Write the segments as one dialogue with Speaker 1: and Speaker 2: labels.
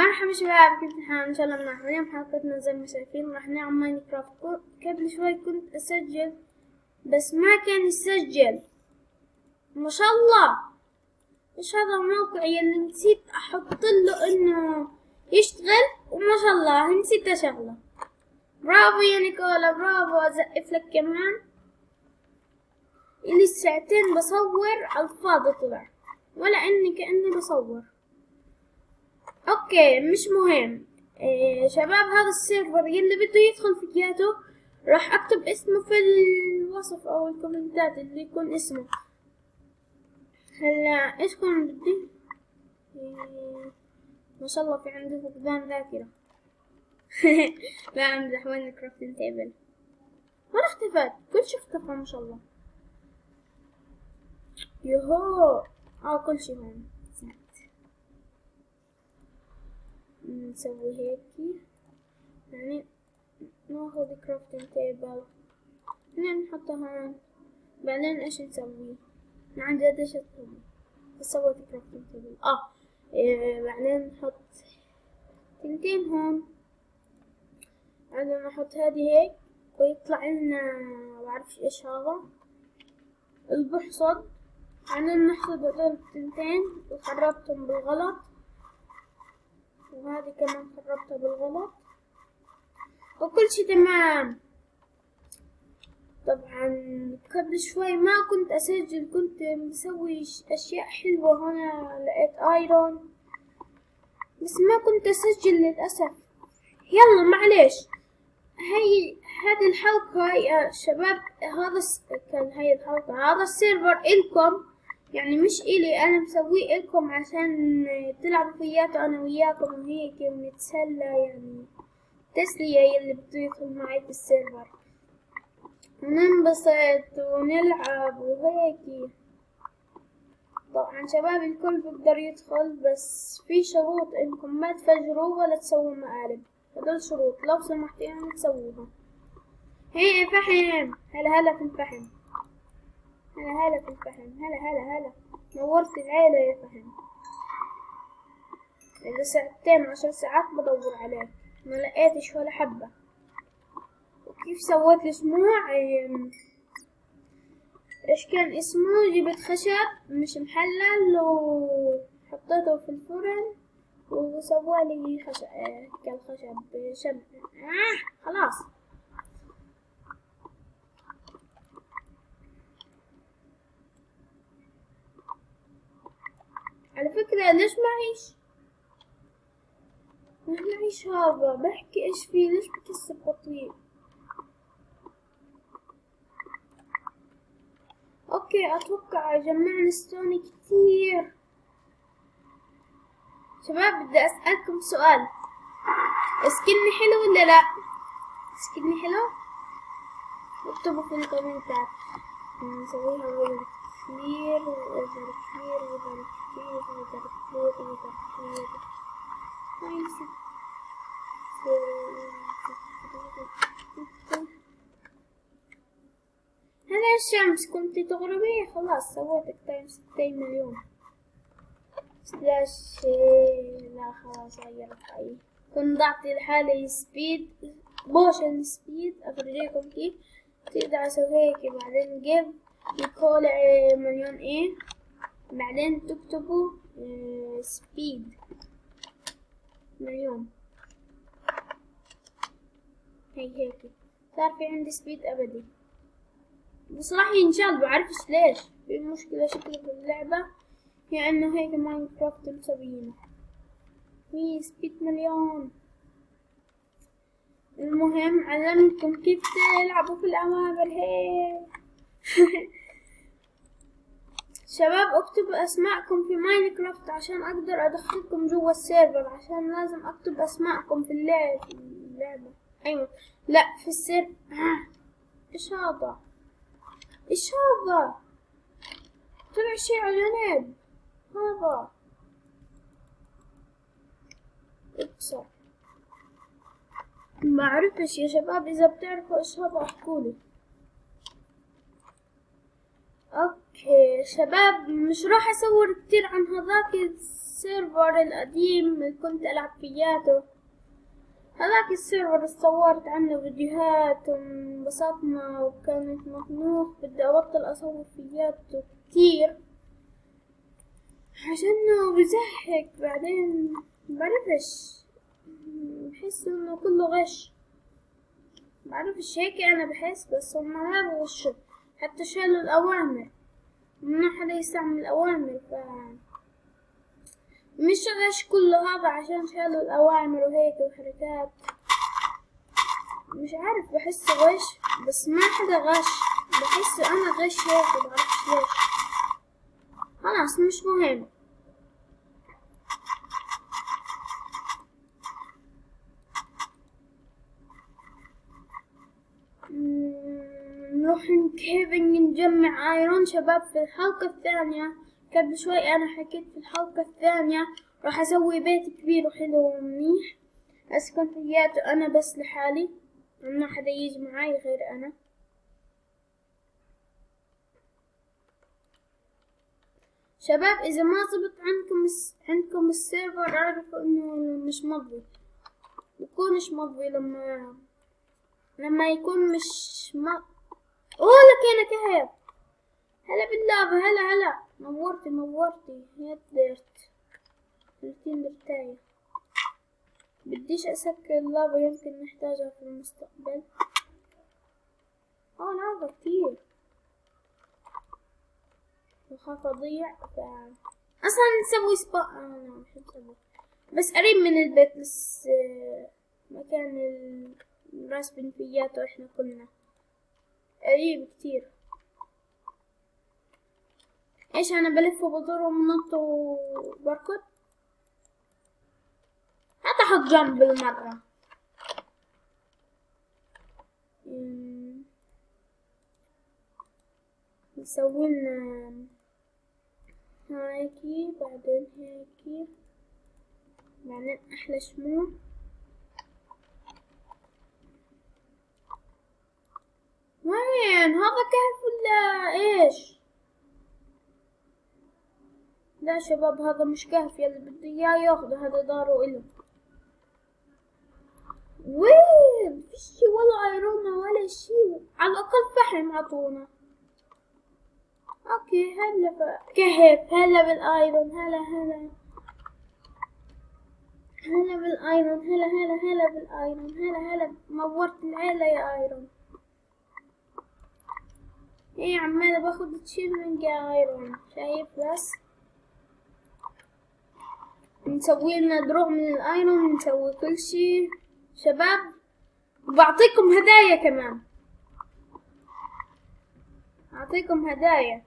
Speaker 1: مرحبا شباب، كيف الحال؟ ان شاء الله منيح. اليوم حلقتنا زي ما شايفين راح نلعب ماينكرافت. قبل شوي كنت اسجل بس ما كان يسجل. ما شاء الله، ايش هذا الموقع اللي نسيت احط له انه يشتغل، وما شاء الله نسيت اشغله. برافو يا نيكولا، برافو. ازقف لك كمان. اللي ساعتين بصور على الفاضي طلع، ولا اني كأني بصور. اوكي مش مهم. شباب، هذا السيرفر يلي بده يدخل فيديوهاته راح اكتب اسمه في الوصف او الكومنتات اللي يكون اسمه. هلا ايش كان بدي؟ ما شاء الله في عندي فقدان ذاكرة. لا امزح. وين الكرافتنج تيبل؟ وين اختفت؟ كل شي اختفى ما شاء الله. يوهو كل شي هون. نسوي هيك يعني، ناخذ كرافتنج تيبل نحطها هون. بعدين ايش نسوي؟ عن جد ايش اسوي؟ سويت كرافتنج تيبل. بعدين نحط تنتين هون. بعدين نحط هذه هيك ويطلع لنا بعرفش ايش هذا البحصد. بعدين نحصد هذول التنتين وخربتهم بالغلط، وهذه كمان خربتها بالغلط، وكل شي تمام. طبعا قبل شوي ما كنت اسجل، كنت مسوي اشياء حلوة. هنا لقيت ايرون بس ما كنت اسجل للاسف. يلا معليش. هذه الحلقة يا شباب، هاي الحلقة، هذا السيرفر إلكم يعني، مش إلي أنا، مسويه إلكم عشان تلعبوا فياته أنا وياكم وهيك ونتسلى، يعني تسلية يلي بده يدخل معي في السيرفر وننبسط ونلعب وهيك. طبعا شباب الكل بيقدر يدخل، بس في شروط انكم ما تفجروا ولا تسووا مقالب. هدول شروط لو سمحتوا يعني تسووها. هي فحم. هلا في الفحم. هلا في الفحم. هلا نورت العيلة يا فحم. إذا ساعتين 10 ساعات بدور عليك ما لقيتش ولا حبة. وكيف سويت الشموع؟ ايش كان اسمه؟ جبت خشب مش محلل وحطيته في الفرن وسوالي خشب كالخشب شمع. خلاص. على فكرة ليش معيش هذا؟ بحكي ايش فيه؟ ليش بكسر بطيء؟ اوكي اتوقع جمعنا ستوني كتير. شباب بدي اسألكم سؤال، سكني حلو ولا لا؟ سكني حلو؟ اكتبوا في الكومنتات. نسويها وزر كثير وزر كثير وزر كثير وزر كثير وزر كثير. هلا الشمس كنتي تغربي، خلاص سويتك تايمز 2 مليون. سلاش لا خلاص غيرت رأيي. كنت ضعت لحالي سبيد بوشن سبيد. افرجيكم كيف تقدر اسوي هيك. بعدين جيف يكول مليون ايه، بعدين تكتبوا سبيد مليون. هيك صار في عندي سبيد ابدي. بصراحة ينشال بعرفش ليش في مشكلة شكله في اللعبة، هي انه هيك ماينكرافت مسوينه في سبيد مليون. المهم علمتكم كيف تلعبوا في الأوامر هيك. شباب اكتبوا اسماءكم في ماينكرافت عشان اقدر ادخلكم جوا السيرفر، عشان لازم اكتب اسماءكم في اللعبة. ايوه لا في السيرفر. ايش هذا؟ طلع شي على جنب. هذا اكسر. ما عرفتش يا شباب، اذا بتعرفوا ايش هذا احكولي. اوكي شباب، مش راح اصور كتير عن هذاك السيرفر القديم اللي كنت ألعب فياته. هذاك السيرفر صورت عنه فيديوهات وانبسطنا وكانت مخنوق، بدي أبطل أصور فياته كتير عشانه بزهق. بعدين بعرفش، بحس انه كله غش، بعرفش هيك انا بحس، بس هم ما بغشوا، حتى شالوا الأوامر، ممنوع حدا يستعمل الأوامر. مش غش كله هذا عشان شالوا الأوامر وهيك وحركات، مش عارف، بحس غش، بس ما حدا غش، بحس أنا غش هيك، بعرفش ليش. خلاص مش مهم. نروح كيفنج نجمع ايرون شباب في الحلقة الثانية. قبل شوي انا حكيت في الحلقة الثانية راح اسوي بيت كبير وحلو ومنيح، اسكن فياته انا بس لحالي، ما حدا يجي معاي غير انا. شباب اذا ما زبط عندكم السيرفر اعرفوا انه مش مضبوط، يكونش مضبوط لما يكون مش لك انا كهف. هلا باللعبة، هلا نورتي يا درت 30 درتاية. بديش اسكر اللعبة، يمكن نحتاجها في المستقبل. لعبة كتير بخاف اضيع، اصلا نسوي سبا. مش نسوي، بس قريب من البيت، بس مكان الراسبين فياته احنا كلنا قريب كتير. ايش انا بلف وبدور ومنط وبركض؟ حتى احط جنب بالمرة. نسويلنا هيكي، بعدين هيكي، بعدين احلى شموع. وين هذا كهف ولا ايش؟ لا شباب هذا مش كهف، يلي بده اياه ياخده، هذا داره إله. وين فيش ولا ايرون ولا شي، على الاقل فحم عطونا. اوكي هلا كهف، هلا بالايرون، هلا بالايرون، هلا بالايرون، هلا نورت العيلة يا ايرون. ايه عمالة باخد تشيل من ايرون، شايف؟ بس نسوي لنا دروع من الايرون، نسوي كل شي شباب، وبعطيكم هدايا كمان، اعطيكم هدايا،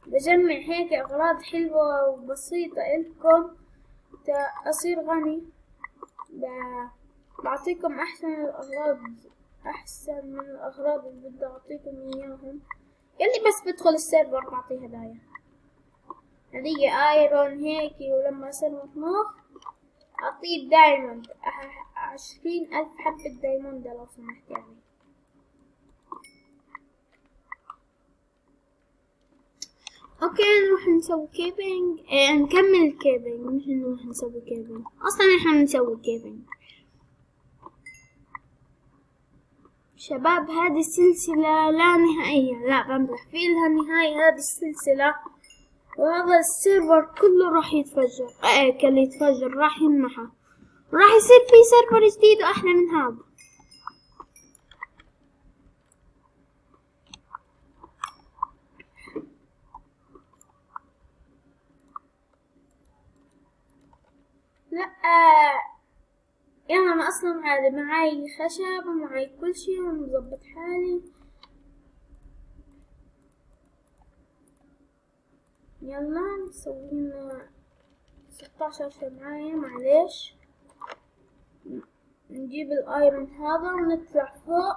Speaker 1: بجمع هيك اغراض حلوة وبسيطة الكم اصير غني. بعطيكم احسن الاغراض، احسن من الاغراض اللي بدي اعطيكم اياهم. يلي بس بدخل السيرفر بعطيه هدايا، هدية ايرون هيكي، ولما اصير مطموح اعطيه دايموند، 20,000 حبة دايموند لو سمحت يعني. اوكي نروح نسوي كيفنج، نكمل الكيفنج، مش نروح نسوي كيفنج، اصلا احنا بنسوي كيفنج. شباب هذه السلسلة لا نهائية، لا بمزح، في لها نهاية هذه السلسلة، وهذا السيرفر كله راح يتفجر، كله يتفجر، راح ينمحى، راح يصير في سيرفر جديد واحلى من هذا. لا يلا انا اصلا عادي، معاي خشب ومعاي كل شي ومظبط حالي. يلا نسوي لنا 16 شمعاية، معليش. نجيب الايرون هذا ونطلع فوق.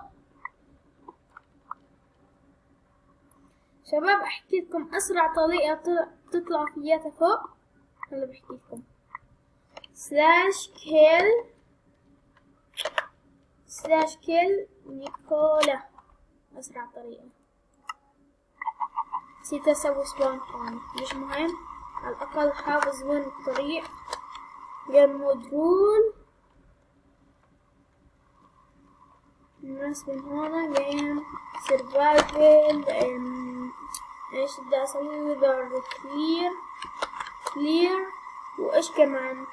Speaker 1: شباب احكي لكم اسرع طريقة تطلع فياتها فوق، هلا بحكي لكم. /kill نيكولا، اسرع طريقة. نسيت اسوي سبون، مش مهم. على الأقل حافظ وين الطريق. جيم مود رول الناس من هنا. جيم سيرفايفل. ايش بدي اسوي؟ وذر كلير وايش كمان؟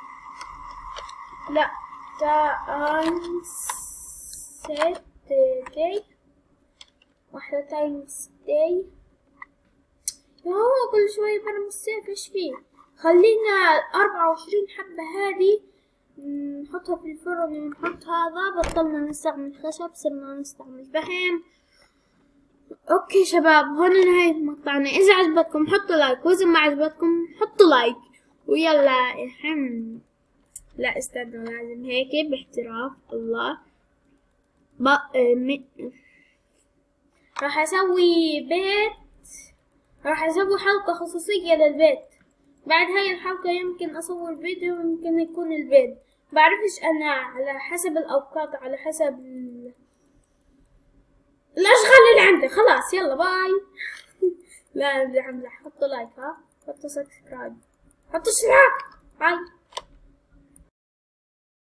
Speaker 1: لا تايم سيت داي. واحدة تايم داي. هو كل شوي برمي السيف. ايش فيه؟ خلينا 24 حبة هذه نحطها في الفرن ونحط هذا. بطلنا نستعمل خشب صرنا نستعمل فحم. اوكي شباب هون نهاية مقطعنا. اذا عجبتكم حطوا لايك واذا ما عجبتكم حطوا لايك ويلا الحين. لا استنوا لازم هيك باحتراف. الله راح اسوي بيت. راح اسوي حلقة خصوصية للبيت. بعد هاي الحلقة يمكن اصور فيديو ويمكن يكون البيت. بعرفش انا على حسب الاوقات على حسب الاشغال اللي عندي. خلاص يلا باي. لا امزح. حطوا لايك ها. حطوا سبسكرايب. حطوا اشتراك. باي.